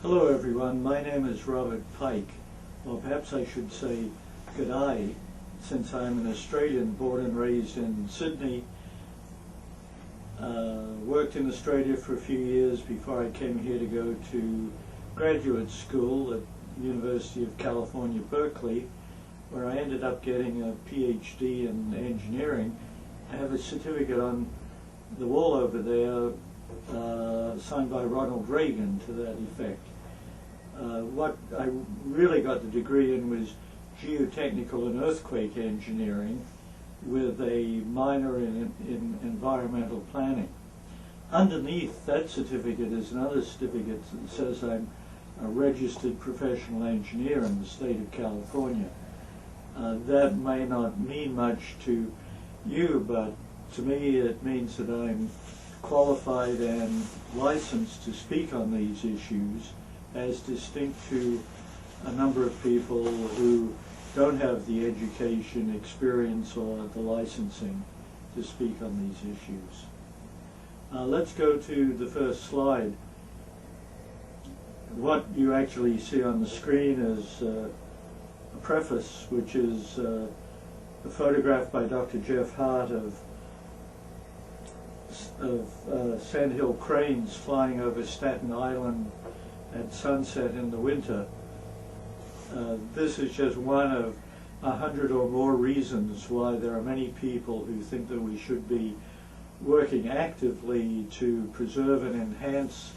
Hello everyone, my name is Robert Pyke, or perhaps I should say G'day, since I'm an Australian born and raised in Sydney. Worked in Australia for a few years before I came here to go to graduate school at the University of California, Berkeley, where I ended up getting a PhD in engineering. I have a certificate on the wall over there signed by Ronald Reagan to that effect. What I really got the degree in was geotechnical and earthquake engineering with a minor in environmental planning. Underneath that certificate is another certificate that says I'm a registered professional engineer in the state of California. That may not mean much to you, but to me it means that I'm qualified and licensed to speak on these issues, as distinct to a number of people who don't have the education, experience, or the licensing to speak on these issues. Let's go to the first slide. What you actually see on the screen is a preface, which is a photograph by Dr. Jeff Hart of sandhill cranes flying over Staten Island at sunset in the winter. This is just one of 100 or more reasons why there are many people who think that we should be working actively to preserve and enhance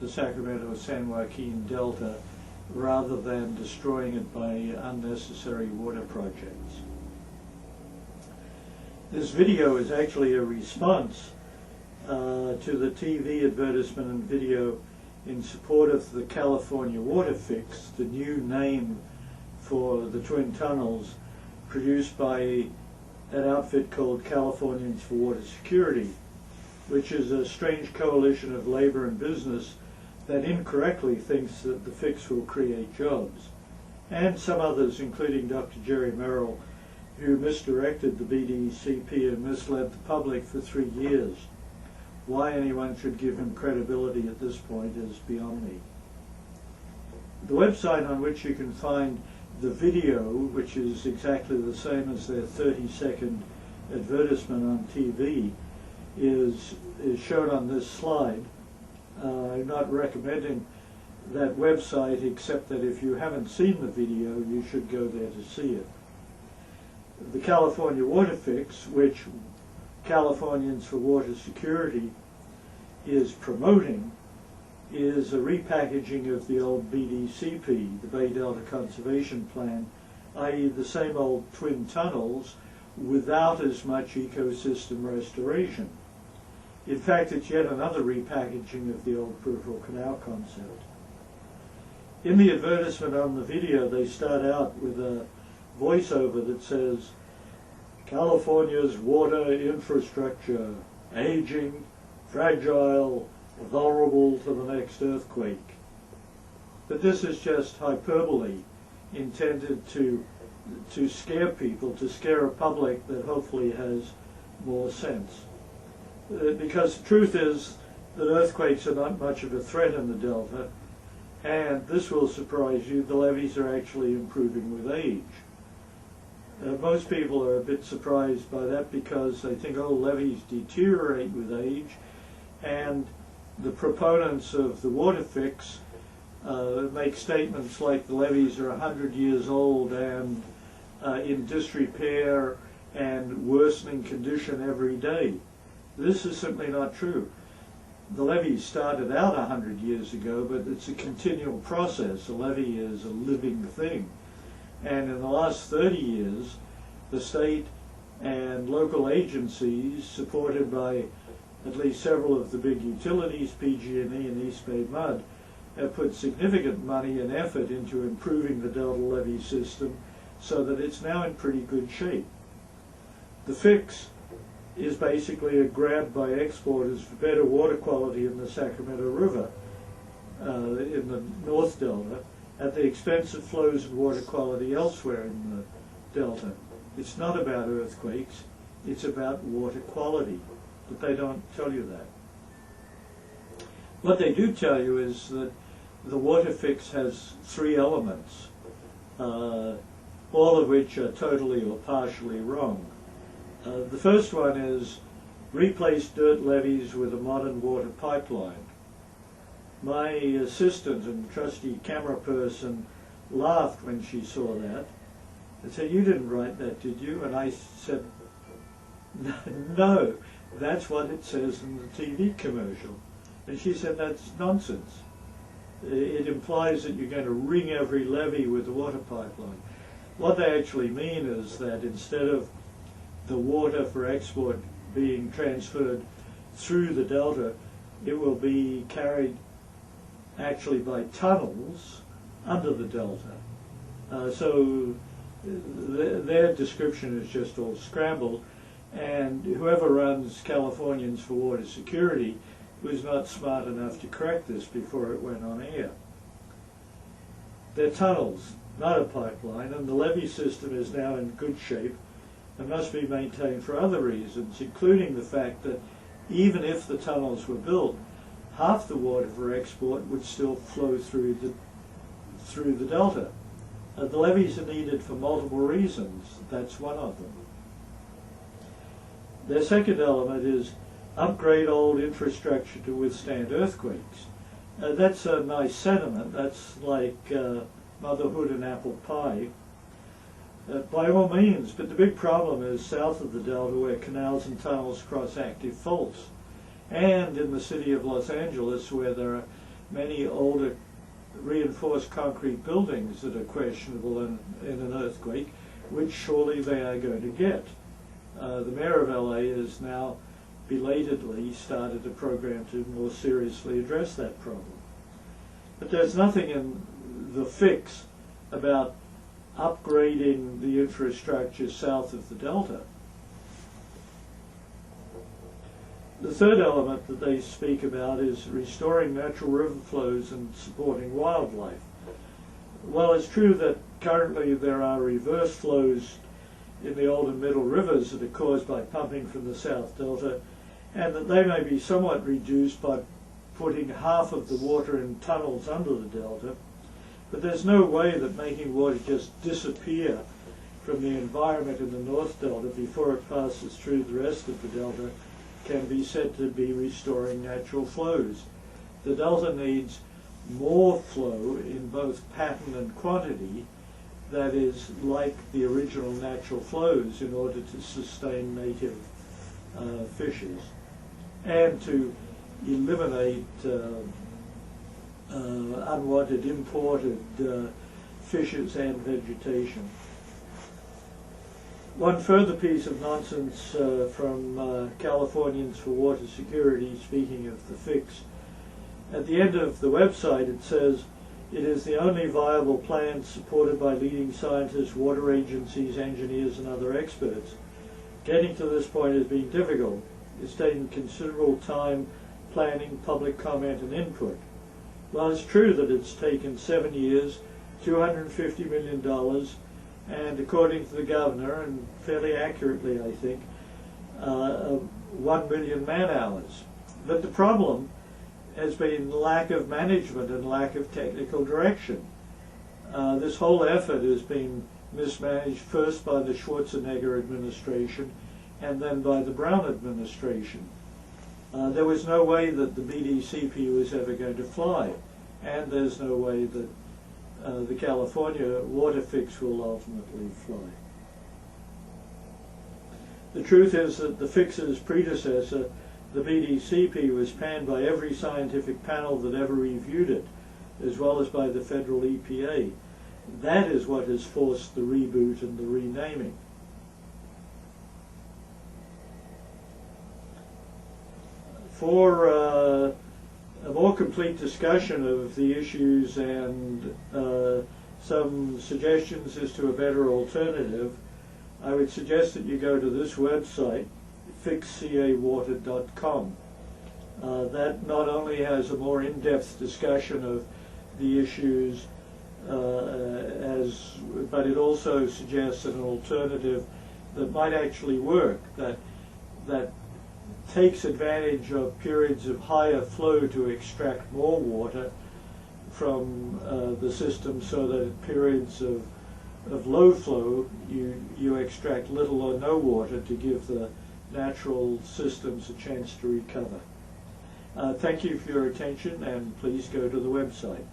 the Sacramento-San Joaquin Delta rather than destroying it by unnecessary water projects. This video is actually a response to the TV advertisement and video in support of the California Water Fix, the new name for the twin tunnels produced by an outfit called Californians for Water Security, which is a strange coalition of labor and business that incorrectly thinks that the fix will create jobs, and some others, including Dr. Jerry Merrill, who misdirected the BDCP and misled the public for 3 years. Why anyone should give him credibility at this point is beyond me. The website on which you can find the video, which is exactly the same as their 30-second advertisement on TV, is shown on this slide. I'm not recommending that website, except that if you haven't seen the video, you should go there to see it. The California Water Fix, which Californians for Water Security is promoting, is a repackaging of the old BDCP, the Bay Delta Conservation Plan, i.e. the same old twin tunnels without as much ecosystem restoration. In fact, it's yet another repackaging of the old peripheral canal concept. In the advertisement on the video, they start out with a voiceover that says, "California's water infrastructure, aging, fragile, vulnerable to the next earthquake." But this is just hyperbole intended to scare people, to scare a public that hopefully has more sense. Because the truth is that earthquakes are not much of a threat in the Delta, and this will surprise you, the levees are actually improving with age. Most people are a bit surprised by that because they think, oh, levees deteriorate with age, and the proponents of the water fix make statements like the levees are 100 years old and in disrepair and worsening condition every day. This is simply not true. The levees started out 100 years ago, but it's a continual process. A levee is a living thing. And in the last 30 years, the state and local agencies, supported by at least several of the big utilities, PG&E and East Bay Mud, have put significant money and effort into improving the Delta levee system so that it's now in pretty good shape. The fix is basically a grab by exporters for better water quality in the Sacramento River, in the North Delta, at the expense of flows and water quality elsewhere in the Delta. It's not about earthquakes, it's about water quality, but they don't tell you that. What they do tell you is that the water fix has three elements, all of which are totally or partially wrong. The first one is replace dirt levees with a modern water pipeline. My assistant and trusty camera person laughed when she saw that and said, "You didn't write that, did you?" And I said, "No, that's what it says in the TV commercial." And she said, "That's nonsense. It implies that you're going to ring every levee with the water pipeline." What they actually mean is that instead of the water for export being transferred through the delta, it will be carried actually by tunnels under the delta. So their description is just all scrambled, and whoever runs Californians for Water Security was not smart enough to correct this before it went on air. They're tunnels, not a pipeline, and the levee system is now in good shape and must be maintained for other reasons, including the fact that even if the tunnels were built, half the water for export would still flow through the delta. The levees are needed for multiple reasons. That's one of them. Their second element is upgrade old infrastructure to withstand earthquakes. That's a nice sentiment. That's like motherhood and apple pie. By all means, but the big problem is south of the delta, where canals and tunnels cross active faults, and in the city of Los Angeles, where there are many older reinforced concrete buildings that are questionable in an earthquake, which surely they are going to get. The mayor of LA has now belatedly started a program to more seriously address that problem. But there's nothing in the fix about upgrading the infrastructure south of the delta. The third element that they speak about is restoring natural river flows and supporting wildlife. Well, it's true that currently there are reverse flows in the old and middle rivers that are caused by pumping from the south delta, and that they may be somewhat reduced by putting half of the water in tunnels under the delta. But there's no way that making water just disappear from the environment in the North Delta before it passes through the rest of the delta can be said to be restoring natural flows. The delta needs more flow in both pattern and quantity, that is, like the original natural flows, in order to sustain native fishes and to eliminate unwanted imported fishes and vegetation. One further piece of nonsense from Californians for Water Security, speaking of the fix. At the end of the website it says, "It is the only viable plan supported by leading scientists, water agencies, engineers and other experts. Getting to this point has been difficult. It's taken considerable time, planning, public comment and input." Well, it's true that it's taken 7 years, $250 million, and according to the governor, and fairly accurately I think, 1 million man-hours. But the problem has been lack of management and lack of technical direction. This whole effort has been mismanaged first by the Schwarzenegger administration and then by the Brown administration. There was no way that the BDCP was ever going to fly, and there's no way that the California water fix will ultimately fly. The truth is that the fix's predecessor, the BDCP, was panned by every scientific panel that ever reviewed it, as well as by the federal EPA. That is what has forced the reboot and the renaming. For a more complete discussion of the issues and some suggestions as to a better alternative, I would suggest that you go to this website, fixcawater.com. That not only has a more in-depth discussion of the issues, but it also suggests an alternative that might actually work, that takes advantage of periods of higher flow to extract more water from the system, so that at periods of low flow you extract little or no water to give the natural systems a chance to recover. Thank you for your attention, and please go to the website.